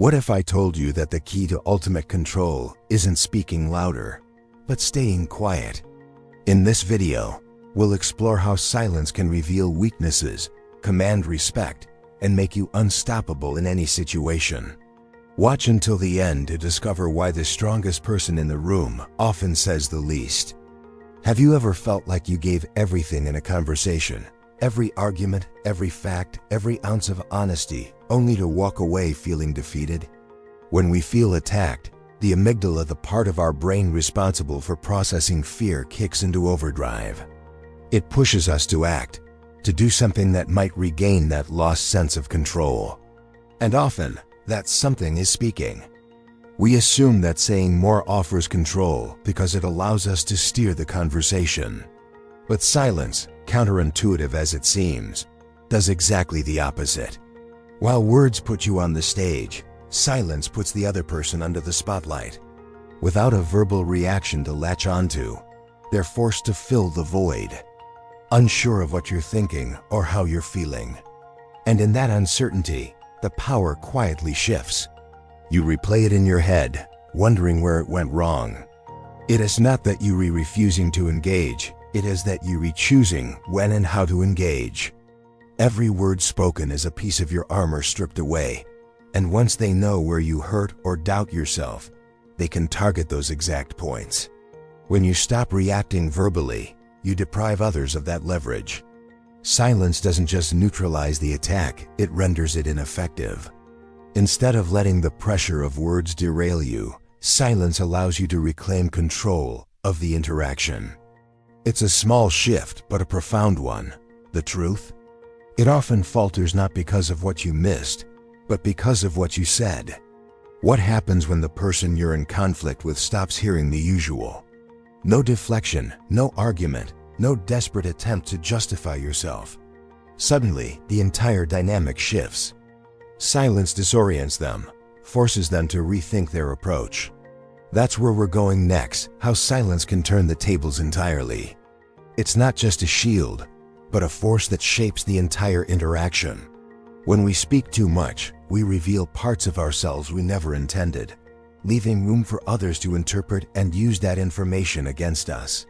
What if I told you that the key to ultimate control isn't speaking louder, but staying quiet? In this video, we'll explore how silence can reveal weaknesses, command respect, and make you unstoppable in any situation. Watch until the end to discover why the strongest person in the room often says the least. Have you ever felt like you gave everything in a conversation? Every argument, every fact, every ounce of honesty, only to walk away feeling defeated? When we feel attacked, the amygdala, the part of our brain responsible for processing fear, kicks into overdrive. It pushes us to act, to do something that might regain that lost sense of control. And often, that something is speaking. We assume that saying more offers control because it allows us to steer the conversation. But silence, counterintuitive as it seems, does exactly the opposite. While words put you on the stage, silence puts the other person under the spotlight. Without a verbal reaction to latch onto, they're forced to fill the void, unsure of what you're thinking or how you're feeling. And in that uncertainty, the power quietly shifts. You replay it in your head, wondering where it went wrong. It is not that you are refusing to engage, it is that you are choosing when and how to engage. Every word spoken is a piece of your armor stripped away, and once they know where you hurt or doubt yourself, they can target those exact points. When you stop reacting verbally, you deprive others of that leverage. Silence doesn't just neutralize the attack, it renders it ineffective. Instead of letting the pressure of words derail you, silence allows you to reclaim control of the interaction. It's a small shift, but a profound one. The truth? It often falters not because of what you missed, but because of what you said. What happens when the person you're in conflict with stops hearing the usual? No deflection, no argument, no desperate attempt to justify yourself. Suddenly, the entire dynamic shifts. Silence disorients them, forces them to rethink their approach. That's where we're going next, how silence can turn the tables entirely. It's not just a shield, but a force that shapes the entire interaction. When we speak too much, we reveal parts of ourselves we never intended, leaving room for others to interpret and use that information against us.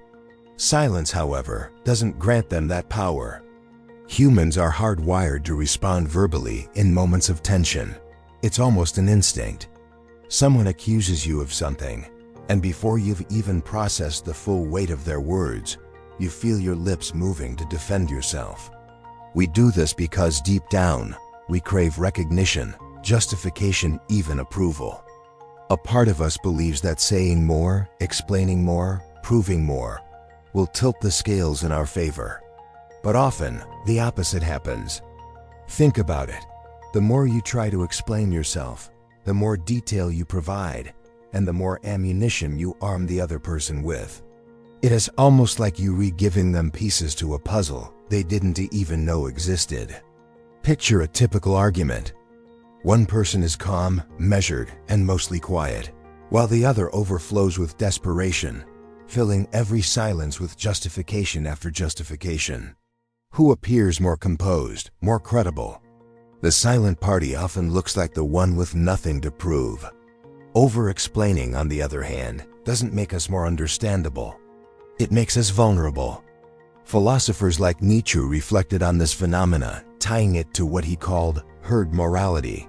Silence, however, doesn't grant them that power. Humans are hardwired to respond verbally in moments of tension. It's almost an instinct. Someone accuses you of something, and before you've even processed the full weight of their words, you feel your lips moving to defend yourself. We do this because deep down, we crave recognition, justification, even approval. A part of us believes that saying more, explaining more, proving more, will tilt the scales in our favor. But often, the opposite happens. Think about it. The more you try to explain yourself, the more detail you provide, and the more ammunition you arm the other person with. It is almost like you re-giving them pieces to a puzzle they didn't even know existed. Picture a typical argument. One person is calm, measured, and mostly quiet, while the other overflows with desperation, filling every silence with justification after justification. Who appears more composed, more credible? The silent party often looks like the one with nothing to prove. Over-explaining, on the other hand, doesn't make us more understandable. It makes us vulnerable. Philosophers like Nietzsche reflected on this phenomena, tying it to what he called herd morality.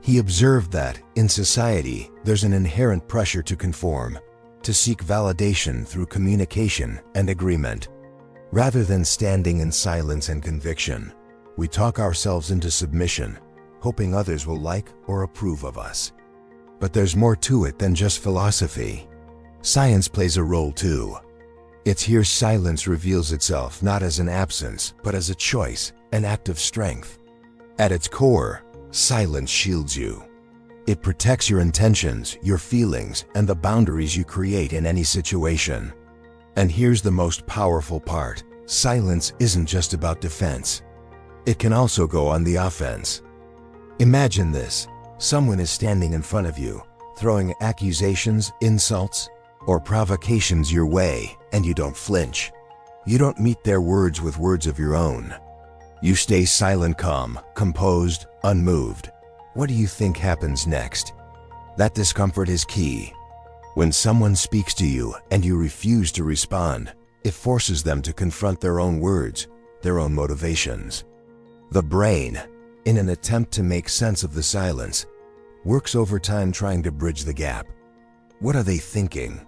He observed that, in society, there's an inherent pressure to conform, to seek validation through communication and agreement. Rather than standing in silence and conviction, we talk ourselves into submission, hoping others will like or approve of us. But there's more to it than just philosophy. Science plays a role too. It's here silence reveals itself not as an absence, but as a choice, an act of strength. At its core, silence shields you. It protects your intentions, your feelings, and the boundaries you create in any situation. And here's the most powerful part. Silence isn't just about defense. It can also go on the offense. Imagine this. Someone is standing in front of you, throwing accusations, insults, or provocations your way, and you don't flinch. You don't meet their words with words of your own. You stay silent, calm, composed, unmoved. What do you think happens next? That discomfort is key. When someone speaks to you and you refuse to respond, it forces them to confront their own words, their own motivations. The brain, in an attempt to make sense of the silence, works overtime trying to bridge the gap. What are they thinking?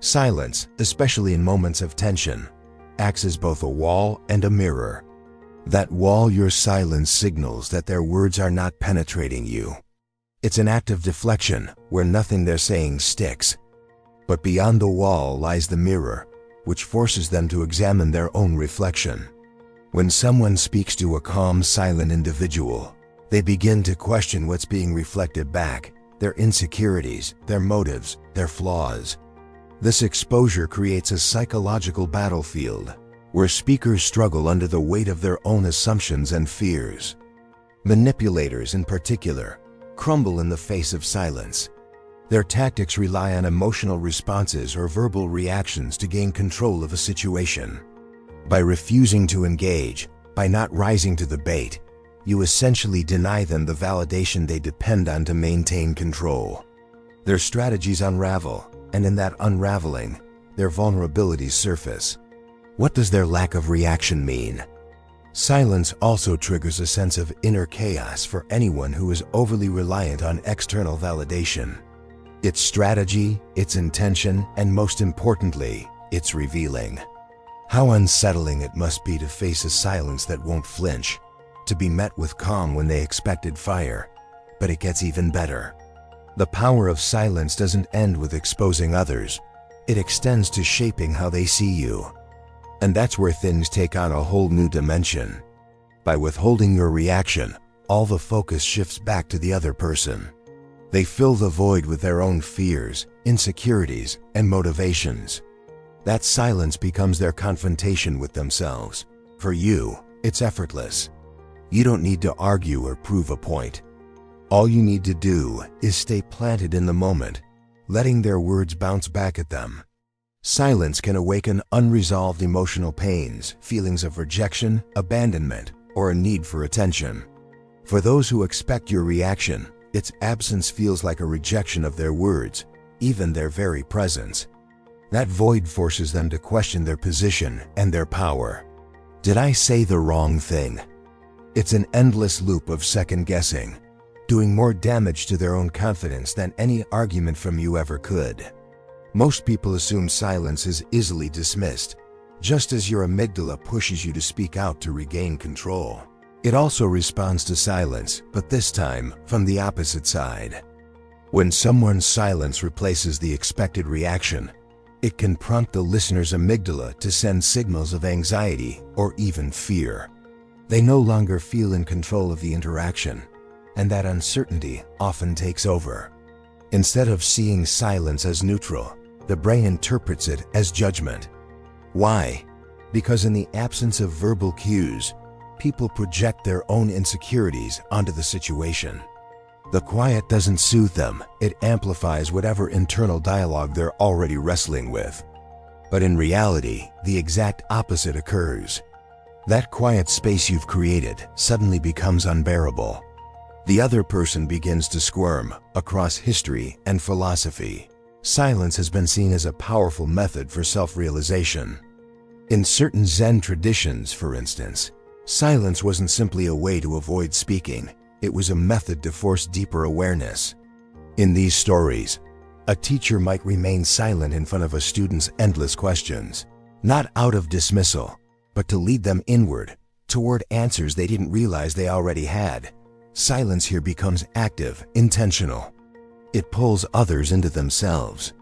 Silence, especially in moments of tension, acts as both a wall and a mirror. That wall, your silence, signals that their words are not penetrating you. It's an act of deflection where nothing they're saying sticks. But beyond the wall lies the mirror, which forces them to examine their own reflection. When someone speaks to a calm, silent individual, they begin to question what's being reflected back, their insecurities, their motives, their flaws. This exposure creates a psychological battlefield where speakers struggle under the weight of their own assumptions and fears. Manipulators, in particular, crumble in the face of silence. Their tactics rely on emotional responses or verbal reactions to gain control of a situation. By refusing to engage, by not rising to the bait, you essentially deny them the validation they depend on to maintain control. Their strategies unravel, and in that unraveling, their vulnerabilities surface. What does their lack of reaction mean? Silence also triggers a sense of inner chaos for anyone who is overly reliant on external validation. Its strategy, its intention, and most importantly, its revealing. How unsettling it must be to face a silence that won't flinch, to be met with calm when they expected fire. But it gets even better. The power of silence doesn't end with exposing others. It extends to shaping how they see you. And that's where things take on a whole new dimension. By withholding your reaction, all the focus shifts back to the other person. They fill the void with their own fears, insecurities, and motivations. That silence becomes their confrontation with themselves. For you, it's effortless. You don't need to argue or prove a point. All you need to do is stay planted in the moment, letting their words bounce back at them. Silence can awaken unresolved emotional pains, feelings of rejection, abandonment, or a need for attention. For those who expect your reaction, its absence feels like a rejection of their words, even their very presence. That void forces them to question their position and their power. Did I say the wrong thing? It's an endless loop of second-guessing, doing more damage to their own confidence than any argument from you ever could. Most people assume silence is easily dismissed, just as your amygdala pushes you to speak out to regain control. It also responds to silence, but this time from the opposite side. When someone's silence replaces the expected reaction, it can prompt the listener's amygdala to send signals of anxiety or even fear. They no longer feel in control of the interaction, and that uncertainty often takes over. Instead of seeing silence as neutral, the brain interprets it as judgment. Why? Because in the absence of verbal cues, people project their own insecurities onto the situation. The quiet doesn't soothe them, it amplifies whatever internal dialogue they're already wrestling with. But in reality, the exact opposite occurs. That quiet space you've created suddenly becomes unbearable. The other person begins to squirm across history and philosophy. Silence has been seen as a powerful method for self-realization. In certain Zen traditions, for instance, silence wasn't simply a way to avoid speaking, it was a method to force deeper awareness. In these stories, a teacher might remain silent in front of a student's endless questions, not out of dismissal, but to lead them inward, toward answers they didn't realize they already had. Silence here becomes active, intentional. It pulls others into themselves,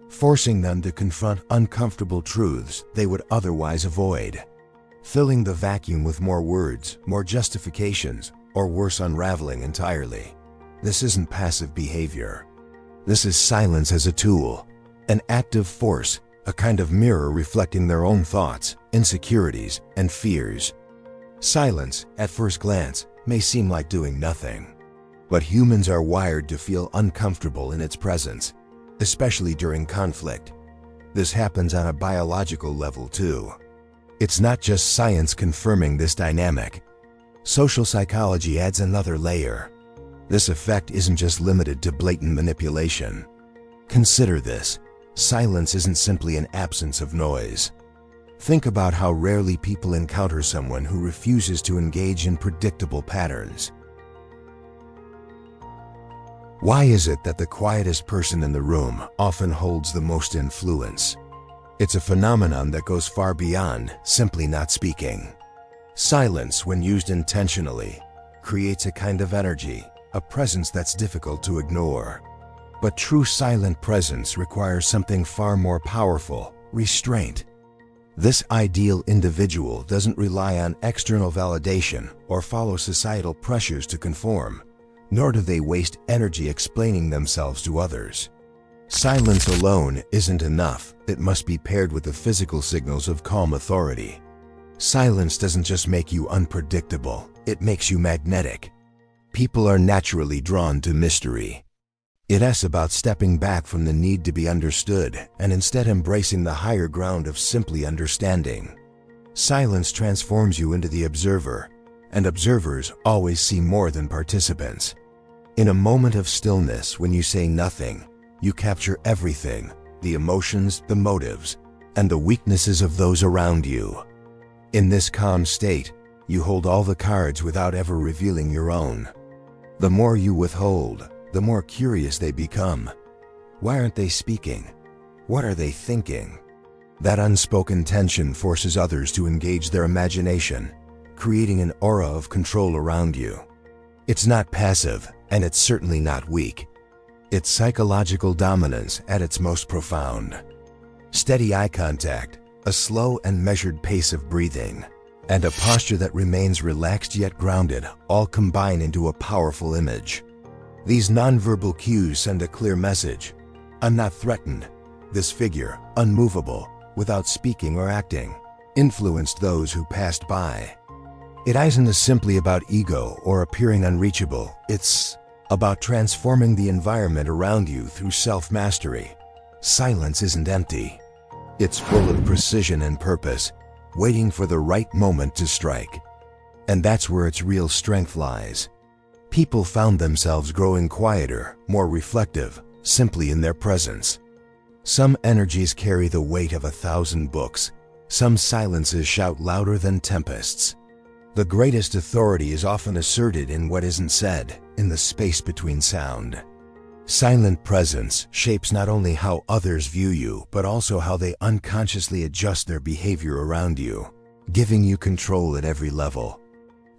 forcing them to confront uncomfortable truths they would otherwise avoid, filling the vacuum with more words, more justifications, or worse, unraveling entirely. This isn't passive behavior. This is silence as a tool, an active force, a kind of mirror reflecting their own thoughts, insecurities, and fears. Silence, at first glance, may seem like doing nothing. But humans are wired to feel uncomfortable in its presence, especially during conflict. This happens on a biological level too. It's not just science confirming this dynamic. Social psychology adds another layer. This effect isn't just limited to blatant manipulation. Consider this: silence isn't simply an absence of noise. Think about how rarely people encounter someone who refuses to engage in predictable patterns. Why is it that the quietest person in the room often holds the most influence? It's a phenomenon that goes far beyond simply not speaking. Silence, when used intentionally, creates a kind of energy, a presence that's difficult to ignore. But true silent presence requires something far more powerful: restraint. This ideal individual doesn't rely on external validation or follow societal pressures to conform, nor do they waste energy explaining themselves to others. Silence alone isn't enough. It must be paired with the physical signals of calm authority. Silence doesn't just make you unpredictable, it makes you magnetic. People are naturally drawn to mystery. It's about stepping back from the need to be understood and instead embracing the higher ground of simply understanding. Silence transforms you into the observer, and observers always see more than participants. In a moment of stillness, when you say nothing, you capture everything: the emotions, the motives, and the weaknesses of those around you. In this calm state, you hold all the cards without ever revealing your own. The more you withhold, the more curious they become. Why aren't they speaking? What are they thinking? That unspoken tension forces others to engage their imagination, creating an aura of control around you. It's not passive, and it's certainly not weak. It's psychological dominance at its most profound. Steady eye contact, a slow and measured pace of breathing, and a posture that remains relaxed yet grounded all combine into a powerful image. These nonverbal cues send a clear message: I'm not threatened. This figure, unmovable, without speaking or acting, influenced those who passed by. It isn't simply about ego or appearing unreachable. It's about transforming the environment around you through self-mastery. Silence isn't empty. It's full of precision and purpose, waiting for the right moment to strike. And that's where its real strength lies. People found themselves growing quieter, more reflective, simply in their presence. Some energies carry the weight of 1,000 books. Some silences shout louder than tempests. The greatest authority is often asserted in what isn't said, in the space between sound. Silent presence shapes not only how others view you, but also how they unconsciously adjust their behavior around you, giving you control at every level.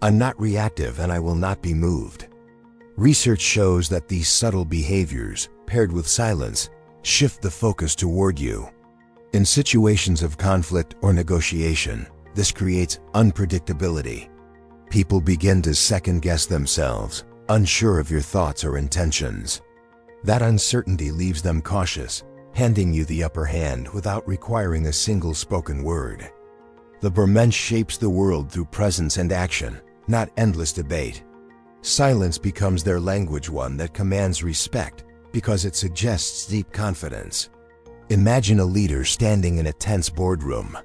I'm not reactive and I will not be moved. Research shows that these subtle behaviors, paired with silence, shift the focus toward you. In situations of conflict or negotiation, this creates unpredictability. People begin to second-guess themselves, unsure of your thoughts or intentions. That uncertainty leaves them cautious, handing you the upper hand without requiring a single spoken word. The Übermensch shapes the world through presence and action, not endless debate. Silence becomes their language, one that commands respect because it suggests deep confidence. Imagine a leader standing in a tense boardroom.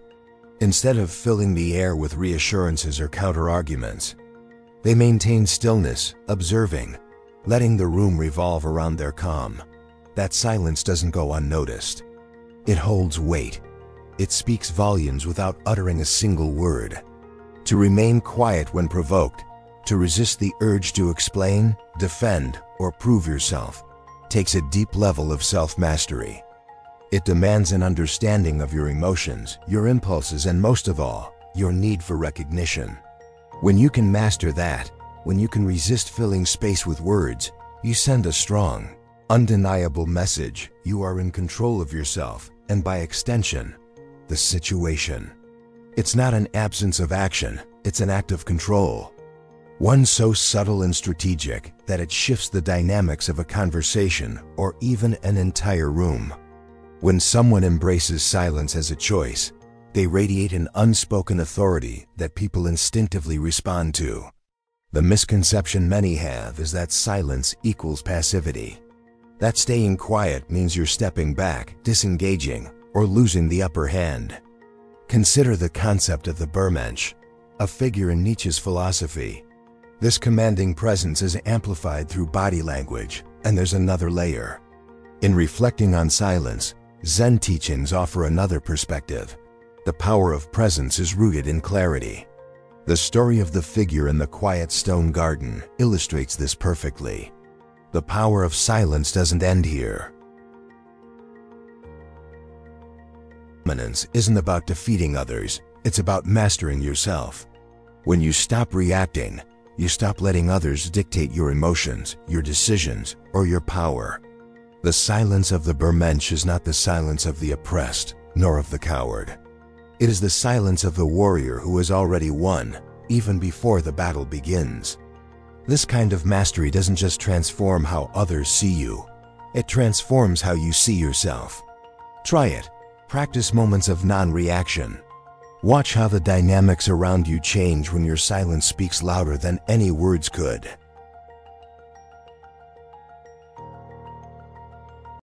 Instead of filling the air with reassurances or counter-arguments, they maintain stillness, observing, letting the room revolve around their calm. That silence doesn't go unnoticed. It holds weight. It speaks volumes without uttering a single word. To remain quiet when provoked, to resist the urge to explain, defend, or prove yourself, takes a deep level of self-mastery. It demands an understanding of your emotions, your impulses, and most of all, your need for recognition. When you can master that, when you can resist filling space with words, you send a strong, undeniable message. You are in control of yourself, and by extension, the situation. It's not an absence of action, it's an act of control. One so subtle and strategic that it shifts the dynamics of a conversation or even an entire room. When someone embraces silence as a choice, they radiate an unspoken authority that people instinctively respond to. The misconception many have is that silence equals passivity. That staying quiet means you're stepping back, disengaging, or losing the upper hand. Consider the concept of the Übermensch, a figure in Nietzsche's philosophy. This commanding presence is amplified through body language, and there's another layer. In reflecting on silence, Zen teachings offer another perspective. The power of presence is rooted in clarity. The story of the figure in the quiet stone garden illustrates this perfectly. The power of silence doesn't end here. Dominance isn't about defeating others, it's about mastering yourself. When you stop reacting, you stop letting others dictate your emotions, your decisions, or your power. The silence of the Übermensch is not the silence of the oppressed, nor of the coward. It is the silence of the warrior who has already won, even before the battle begins. This kind of mastery doesn't just transform how others see you, it transforms how you see yourself. Try it. Practice moments of non-reaction. Watch how the dynamics around you change when your silence speaks louder than any words could.